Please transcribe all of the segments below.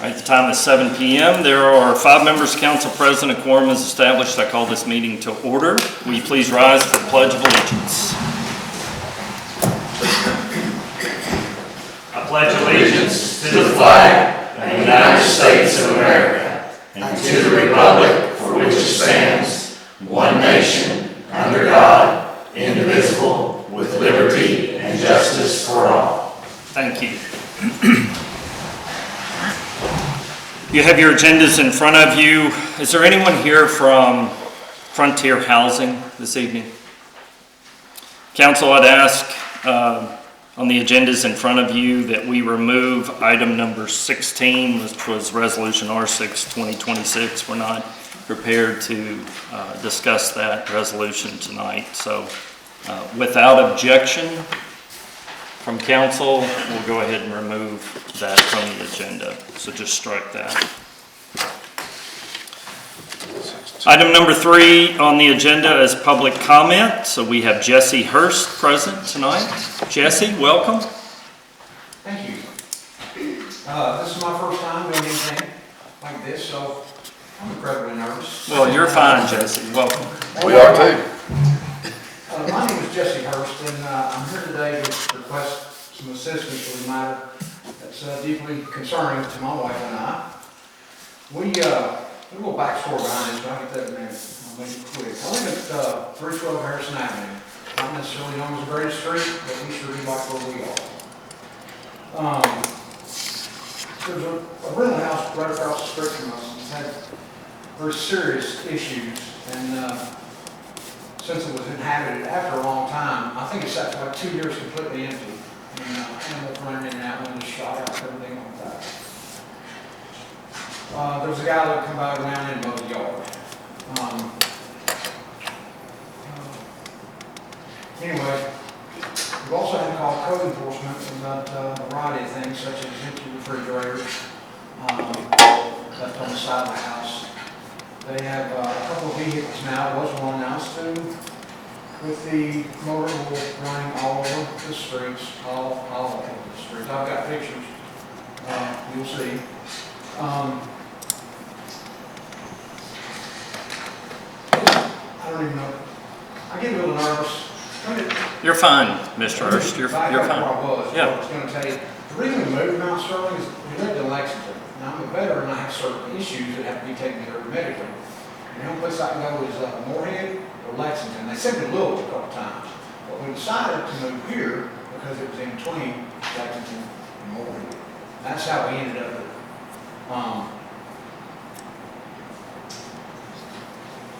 Right, the time is 7 p.m. There are 5 members of council present. A quorum is established. I call this meeting to order. Will you please rise for the Pledge of Allegiance? I pledge allegiance to the flag of the United States of America and to the republic for which it stands, one nation, under God, indivisible, with liberty and justice for all. Thank you. You have your agendas in front of you. Is there anyone here from Frontier Housing this evening? Council, I'd ask on the agendas in front of you that we remove item number 16, which was Resolution R6 2026. We're not prepared to discuss that resolution tonight. So without objection from council, we'll go ahead and remove that from the agenda. So just strike that. Item number 3 on the agenda is public comment. So we have Jesse Hurst present tonight. Jesse, welcome. Thank you. This is my first time doing anything like this, so I'm incredibly nervous. Well, you're fine, Jesse. Welcome. We are too. My name is Jesse Hurst, and I'm here today to request some assistance with a matter that's deeply concerning to my wife and I. A little backstory behind this, but I'll get that in a minute. I'll make it quick. I live at 312 Harrison Avenue. Not necessarily known as the greatest street, but we sure do like where we are. There's a rental house right across the street from us that's had very serious issues, and since it was inhabited after a long time, I think it sat for like 2 years completely empty, and animals running in and out, and just shot out, everything like that. There was a guy that would come by around and mow the yard. Anyway, we've also had to call code enforcement about a variety of things, such as empty refrigerators left on the side of the house. They have a couple of vehicles now. There was one now, too, with the motor running all over the streets, all over the streets. I've got pictures. You'll see. I don't even know. I get a little nervous. You're fine, Mr. Hurst. You're fine. Where I was. Yeah. I was going to tell you. The reason we moved to Mount Sterling is we lived in Lexington. Now, I'm a veteran and I have certain issues that have to be taken care of medically. And the only place I can go is Moorhead or Lexington. They sent me to Louisville a couple times. But we decided to move here because it was in between Lexington and Moorhead. That's how we ended up there.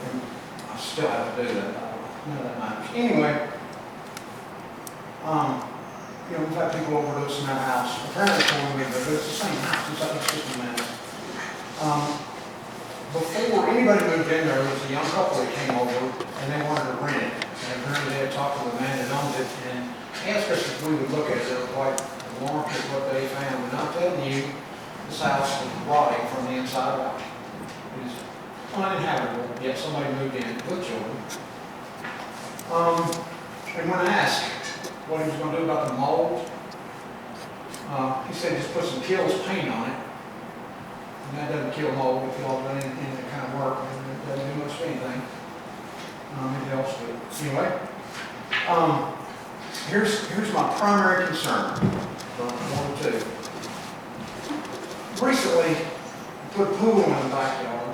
And I still have to do that. None of that matters. Anyway, we've had people overdose in that house. Apparently, but it's the same house. It's like it's just a mess. Before anybody moved in there was a young couple that came over and they wanted to rent it. And apparently they had talked to the man that owned it and asked us if we would look at it. They were quite alarmed at what they found. And I'm telling you, this house was rotting from the inside out. It is uninhabitable, yet somebody moved in with children. And when I asked what he was going to do about the mold, he said just put some Kills paint on it. And that doesn't kill mold if y'all done any that kind of work. It doesn't do much of anything. It helps, but anyway. Here's my primary concern for number 2. Recently, we put a pool in the backyard.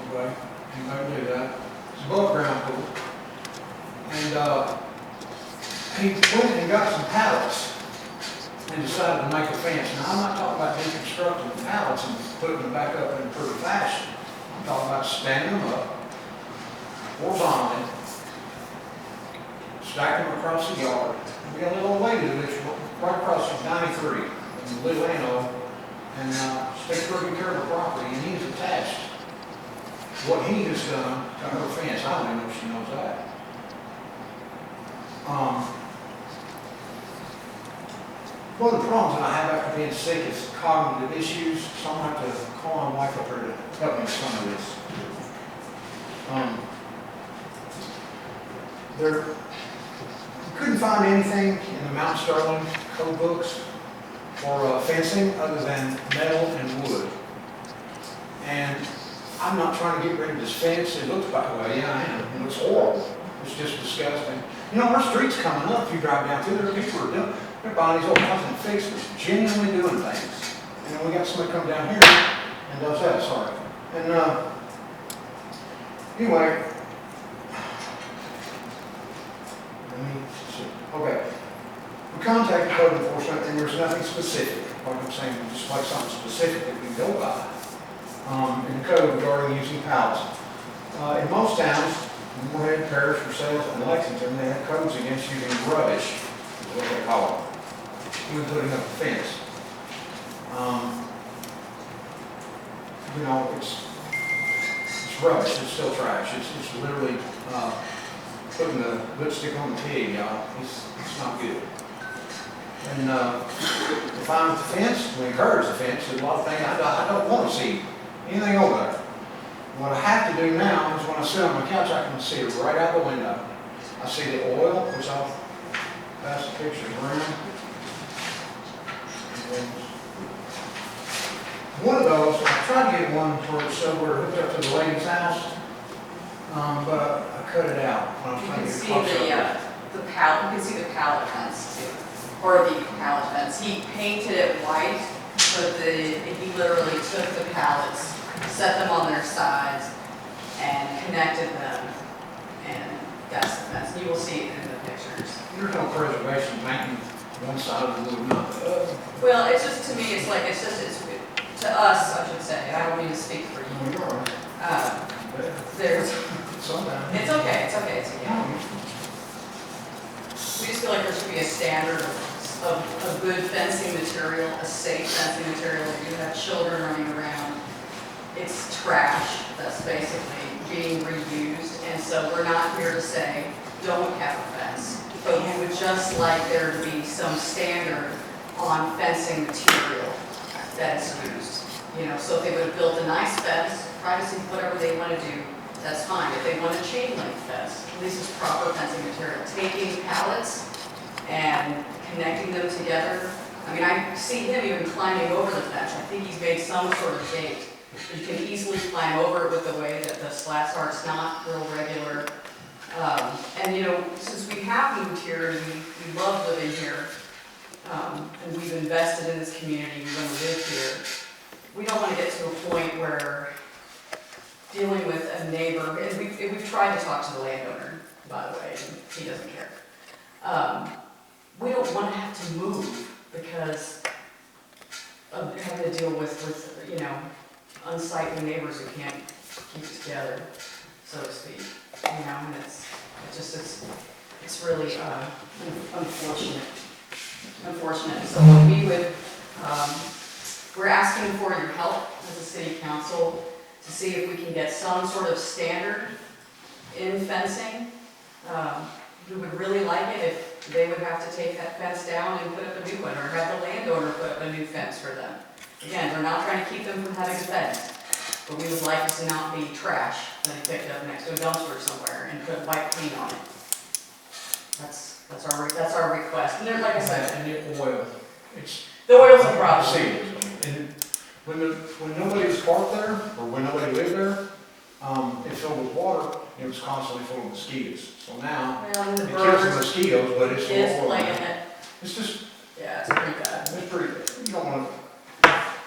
Okay, anybody can do that. It's an above ground pool. And he went and got some pallets and decided to make a fence. Now, I'm not talking about deconstructing the pallets and putting them back up in a pretty fashion. I'm talking about standing them up horizontally, stacking them across the yard. And we got a little old lady that lives right across from 93 in Little Anno, and takes very good care of the property, and he's attached what he has done to her fence. I don't even know if she knows that. One of the problems that I have after being sick is cognitive issues, so I'm going to have to call my wife up here to help me with some of this. Couldn't find anything in the Mount Sterling code books for fencing other than metal and wood. And I'm not trying to get rid of this fence. It looks that way, yeah, I am. It looks horrible. It's just disgusting. You know, our street's coming up. If you drive down through there, people are doing, they're buying these old housing fixes, genuinely doing things. And then we got somebody come down here and does that, sorry. And, anyway, let me see. Okay. We contacted code enforcement and there's nothing specific. Like I'm saying, just like something specific that we go by. In the code regarding using pallets. In most towns, Moorhead, Parish, Versailles, and Lexington, they have codes against using rubbish, is what they call it, even putting up a fence. You know, it's rubbish, it's still trash, it's literally putting the lipstick on the pig, y'all. It's not good. And if I'm with the fence, we encourage the fence, there's a lot of things I don't want to see anything over there. What I have to do now is when I sit on my couch, I can see it right out the window. I see the oil, which I'll pass the pictures around. One of those, I tried to get one where it's somewhere hooked up to the lady's house, but I cut it out when I was You trying can to get see close up. the pallet, you can see the pallet fence too, or the pallet fence. He painted it white, but he literally took the pallets, set them on their sides, and connected them, and that's the fence. You will see it in the pictures. There's no preservation painting one side of the wood, not the other. Well, it's just, to me, it's to us, I should say, I don't mean to speak for you. You're all right. There's, Sometimes. it's okay, we just feel like there should be a standard of good fencing material, a safe fencing material. If you have children running around, it's trash that's basically being reused. And so we're not here to say, don't have a fence, but we would just like there to be some standard on fencing material that is used. You know, so if they would have built a nice fence, privacy, whatever they want to do, that's fine. If they want a chain link fence, at least it's proper fencing material. Taking pallets and connecting them together. I mean, I see him even climbing over the fence. I think he's made some sort of gate. You can easily climb over it with the way that the slats are. It's not real regular. And you know, since we have moved here and we love living here, and we've invested in this community, we want to live here, we don't want to get to a point where dealing with a neighbor, and we've tried to talk to the landowner, by the way, and he doesn't care. We don't want to have to move because of having to deal with you know, unsightly neighbors who can't keep it together, so to speak. You know, and it's really unfortunate. So we would, we're asking for your help as a city council to see if we can get some sort of standard in fencing. We would really like it if they would have to take that fence down and put up a new one, or have the landowner put up a new fence for them. Again, we're not trying to keep them from having a fence, but we would like it to not be trash that they picked up next to a dumpster somewhere and put white paint on it. That's our request. And there's, like I said, And the oil, it's. the oil's a problem. See, and when nobody's parked there, or when nobody lived there, it filled with water, and it was constantly full of mosquitoes. So now, Well, and the it kills the birds mosquitoes, but it's full is of playing water. it. It's just, Yeah, it's pretty bad. it's pretty, you don't want to,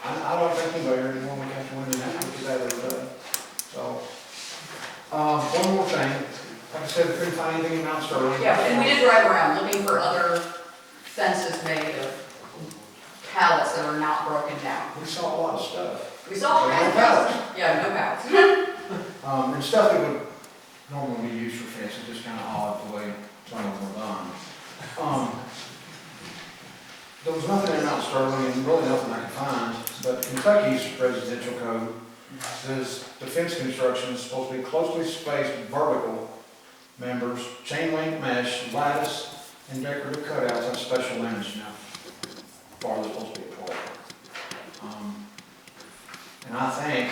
I don't think anybody really want to catch one in that, which is that every day. So, one more thing, like I said, we couldn't find anything in Mount Sterling. Yeah, and we did drive around looking for other fences made of pallets that are not broken down. We saw a lot of stuff. We saw all No kinds of pallets. pallets. Yeah, no pallets. And stuff that would normally be used for fences, just kind of odd the way some of them were done. There was nothing in Mount Sterling, and really nothing I could find, but Kentucky's residential code says defense construction is supposed to be closely spaced vertical members, chain link mesh, lattice, and decorative cutouts on special limits now. Far they're supposed to be apart. And I think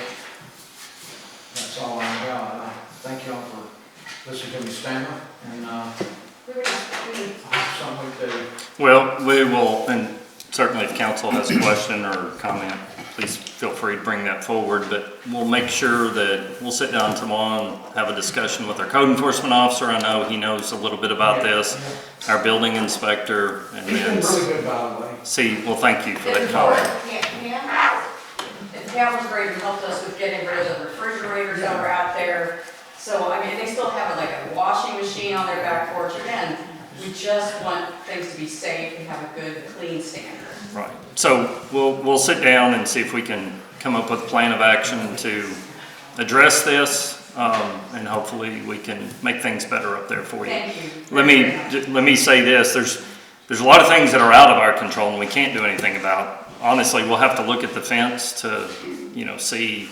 that's all I got. I thank y'all for listening to me stammer, and I have something to do. Well, we will, and certainly if council has a question or comment, please feel free to bring that forward, but we'll make sure that we'll sit down tomorrow and have a discussion with our code enforcement officer. I know he knows a little bit about this, our building inspector, and He's been then really good, by the way. see, well, thank you for that And comment. Pam was great and helped us with getting rid of the refrigerators that were out there. So, I mean, they still have like a washing machine on their back porch. Again, we just want things to be safe and have a good, clean standard. Right, so we'll sit down and see if we can come up with a plan of action to address this, and hopefully we can make things better up there for you. Thank you. Let me say this, there's a lot of things that are out of our control and we can't do anything about. Honestly, we'll have to look at the fence to, see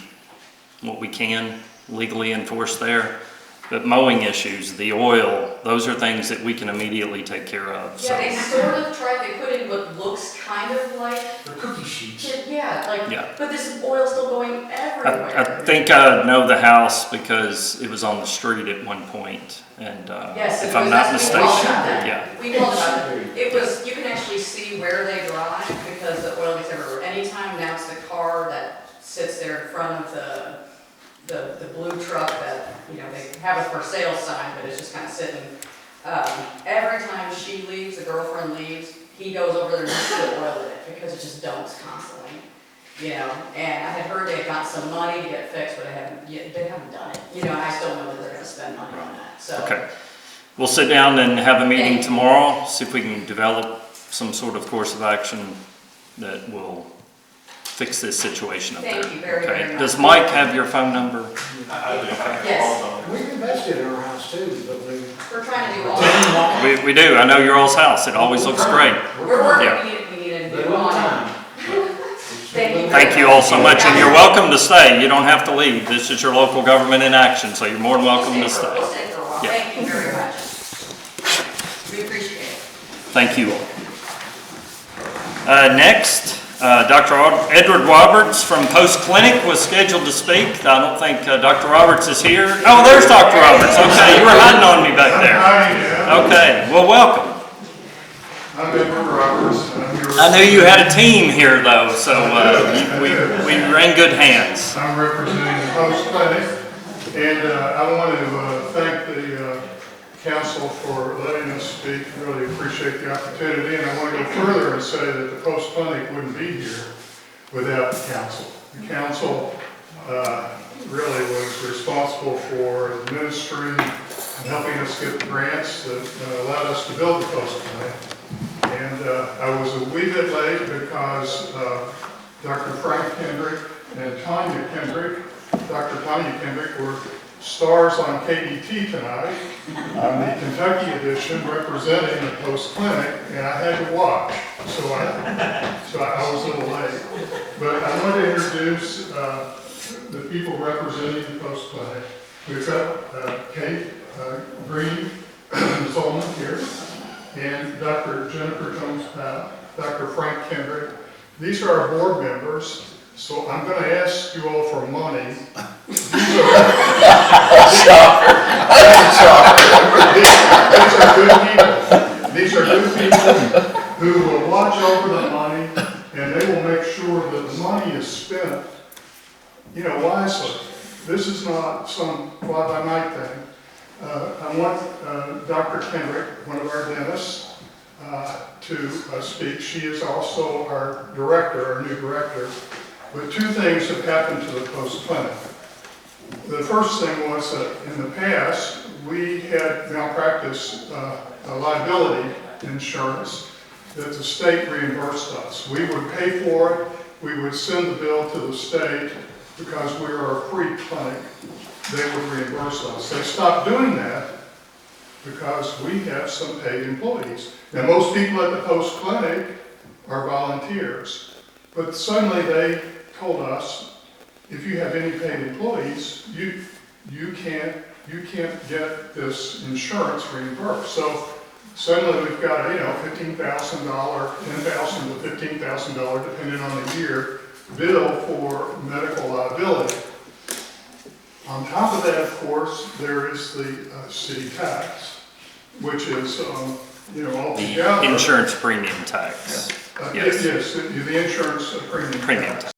what we can legally enforce there. But mowing issues, the oil, those are things that we can immediately take care of, so. Yeah, they sort of tried, they put in what looks kind of like, The cookie sheets. Yeah. but this oil's still going everywhere. I think I know the house because it was on the street at one point, and Yes, if it I'm was- not that's what we called mistaken, it. yeah. We called it, it was, you can actually see where they drive because the oil gets everywhere. Anytime now it's the car that sits there in front of the blue truck that, they have a for sale sign, but it's just kind of sitting. Every time she leaves, the girlfriend leaves, he goes over there and puts the oil in it because it just dumps constantly. And I had heard they had got some money to get fixed, but they haven't done it. And I still know that they're gonna spend money on that, so. Okay. We'll sit down and have a meeting Thank you. tomorrow, see if we can develop some sort of course of action that will fix this situation up there. Thank you very, Okay. very much. Does Mike have your phone number? Yes, We've invested in our house too, but we're trying to do all that. We do, I know your old house, it always looks great. We're working, Yeah. we need a They new want one. time. Thank you. Thank you all so much, and you're welcome to stay, you don't have to leave, this is your local government in action, so you're more than welcome to We'll stay. stay for a while. Yeah. Thank you very much. We appreciate it. Thank you all. Next, Dr. Edward Roberts from Post Clinic was scheduled to speak. I don't think Dr. Roberts is here. Oh, there's Dr. Roberts. Okay, you were hiding on me back there. Okay, well, welcome. I'm Edward Roberts, and I'm here. I knew you had a team here, though, so we were in good hands. I'm representing the Post Clinic, and I want to thank the council for letting us speak. Really appreciate the opportunity, and I want to go further and say that the Post Clinic wouldn't be here without the council. The council really was responsible for the ministry and helping us get the grants that allowed us to build the Post Clinic. And I was a wee bit late because Dr. Frank Kendrick and Tanya Kendrick, Dr. Tanya Kendrick, were stars on KDT tonight on the Kentucky edition representing the Post Clinic, and I had to watch, so I was a little late. But I want to introduce the people representing the Post Clinic. We've got Kate Green Zolman here, and Dr. Jennifer Jones-Powell, Dr. Frank Kendrick. These are our board members, so I'm going to ask you all for money. These are good people who will watch over the money, and they will make sure that the money is spent, wisely. This is not some fly-by-night thing. I want Dr. Kendrick, one of our dentists, to speak. She is also our director, our new director. But two things have happened to the Post Clinic. The first thing was that in the past, we had malpractice liability insurance that the state reimbursed us. We would pay for it, we would send the bill to the state because we are a free clinic. They would reimburse us. They stopped doing that because we have some paid employees. Now, most people at the Post Clinic are volunteers, but suddenly they told us, if you have any paid employees, you can't get this insurance reimbursed. So suddenly we've got a $15,000, $10,000 to $15,000, depending on the year, bill for medical liability. On top of that, of course, there is the city tax, which is, The altogether. insurance premium tax. Yes. Yes, the insurance premium. Premium tax.